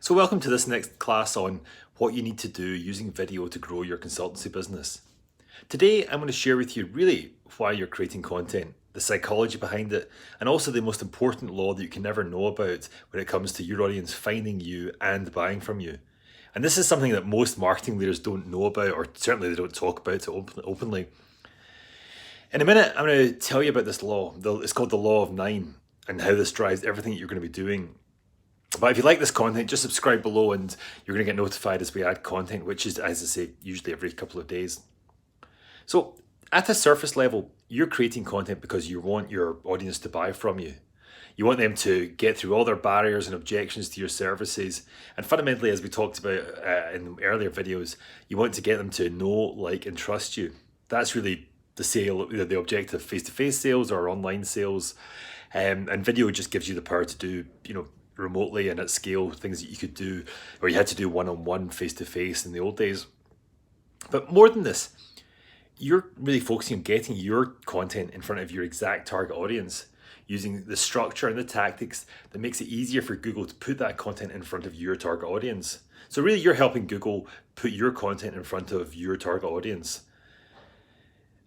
So welcome to this next class on what you need to do using video to grow your consultancy business. Today I'm going to share with you really why you're creating content, the psychology behind it, and also the most important law that you can never know about when it comes to your audience finding you and buying from you. And this is something that most marketing leaders don't know about, or certainly they don't talk about it openly. In a minute, I'm going to tell you about this law. It's called the Law of Nine, and how this drives everything that you're going to be doing. But if you like this content, just subscribe below and you're going to get notified as we add content, which is, as I say, usually every couple of days. So at the surface level, you're creating content because you want your audience to buy from you. You want them to get through all their barriers and objections to your services. And fundamentally, as we talked about in earlier videos, you want to get them to know, like, and trust you. That's really the sale, the objective, face-to-face sales or online sales. And video just gives you the power to do, remotely and at scale, things that you could do, or you had to do one-on-one, face-to-face in the old days. But more than this, you're really focusing on getting your content in front of your exact target audience, using the structure and the tactics that makes it easier for Google to put that content in front of your target audience. So really, you're helping Google put your content in front of your target audience.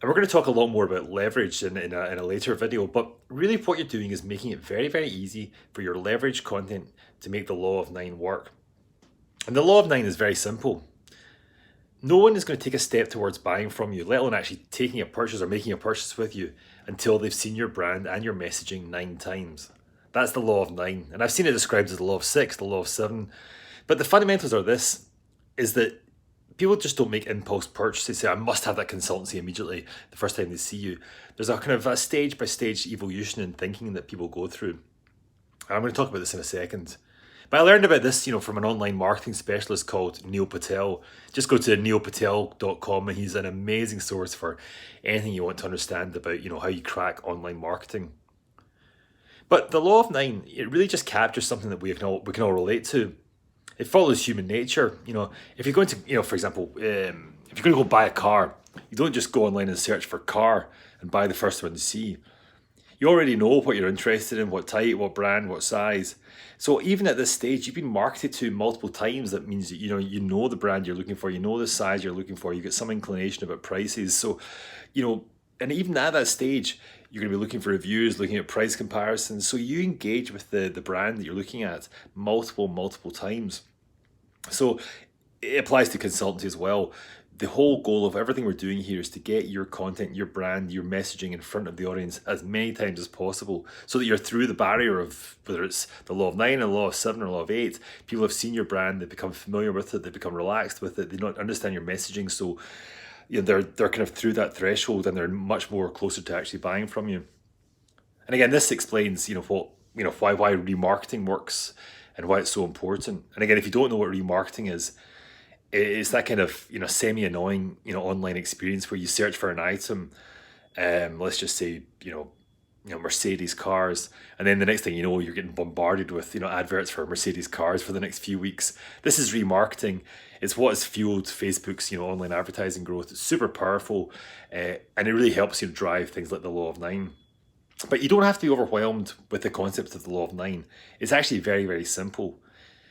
And we're going to talk a lot more about leverage in a later video, but really what you're doing is making it very, very easy for your leverage content to make the Law of Nine work. And the Law of Nine is very simple. No one is going to take a step towards buying from you, let alone actually taking a purchase or making a purchase with you, until they've seen your brand and your messaging 9 times. That's the Law of Nine. And I've seen it described as the Law of 6, the Law of 7. But the fundamentals are this, is that people just don't make impulse purchases, say, I must have that consultancy immediately the first time they see you. There's a kind of a stage-by-stage evolution in thinking that people go through. I'm going to talk about this in a second. But I learned about this, from an online marketing specialist called Neil Patel. Just go to neilpatel.com and he's an amazing source for anything you want to understand about, how you crack online marketing. But the Law of Nine, it really just captures something that we can all relate to. It follows human nature. If you're going to, for example, if you're going to go buy a car, you don't just go online and search for car and buy the first one you see. You already know what you're interested in, what type, what brand, what size. So even at this stage, you've been marketed to multiple times. That means that, you know the brand you're looking for, you know the size you're looking for, you get some inclination about prices. So, and even at that stage, you're going to be looking for reviews, looking at price comparisons. So you engage with the brand that you're looking at multiple times. So it applies to consultancy as well. The whole goal of everything we're doing here is to get your content, your brand, your messaging in front of the audience as many times as possible, so that you're through the barrier of whether it's the Law of 9 or the Law of 7 or Law of 8. People have seen your brand, they become familiar with it, they become relaxed with it, they don't understand your messaging, so they're kind of through that threshold and they're much more closer to actually buying from you. And again, this explains why remarketing works and why it's so important. And again, if you don't know what remarketing is, it's that kind of semi-annoying online experience where you search for an item, let's just say Mercedes cars, and then the next thing you know, you're getting bombarded with adverts for Mercedes cars for the next few weeks. This is remarketing. It's what has fueled Facebook's online advertising growth. It's super powerful, and it really helps drive things like the Law of Nine. But you don't have to be overwhelmed with the concept of the Law of Nine. It's actually very, very simple.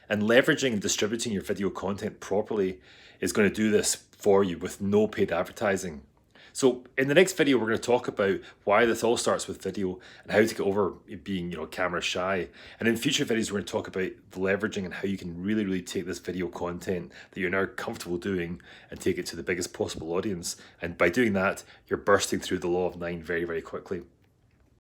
And leveraging and distributing your video content properly is going to do this for you with no paid advertising. So in the next video, we're going to talk about why this all starts with video and how to get over being camera shy. And in future videos, we're going to talk about the leveraging and how you can really, really take this video content that you're now comfortable doing and take it to the biggest possible audience. And by doing that, you're bursting through the Law of Nine very, very quickly.